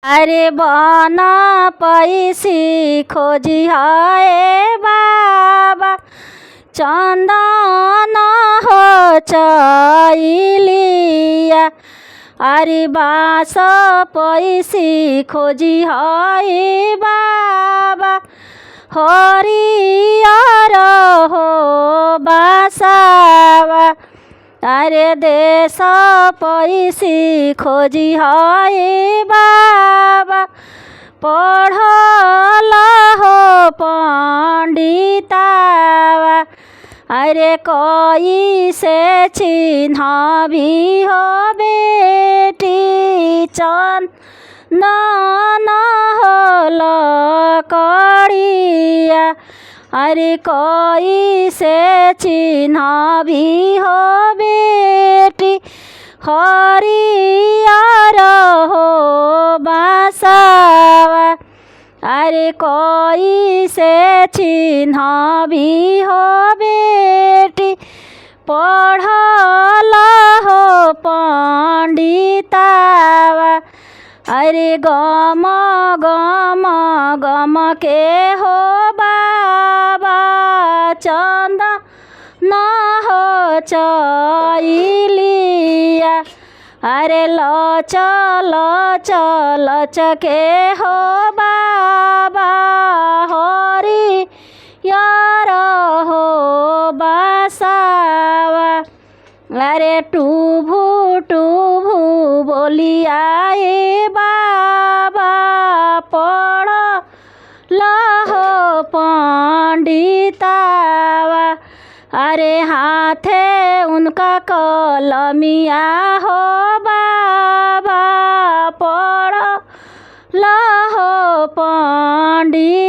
अरे बन पैसी खोजी है बाबा चंदन हो चैलिया। अरे बास पैसी खोजी है बाबा हरियर हो बासावा। अरे देश पैसी खोजी है बाबा पढ़ल हो पंडितावा। अरे कोई से चिन्हबी हो बेटी चंदन हो लकड़िया। अरे कोई से चिन्हबी हो बेटी हरियर हो बासावा। अरे कोई से चिन्हबी हो बेटी पढ़ल हो पंडितावा। अरे गम गम गम के हो बाबा चंदन हो चैलिया। अरे लच लच लच के हो बाबा हरियर हो बासावा। अरे टुभु टुभु बोलिया बाबा पढ़ल हो पंडितावा। अरे हाथे उनका कलमिया हो बाबा पढ़ल हो पंडित।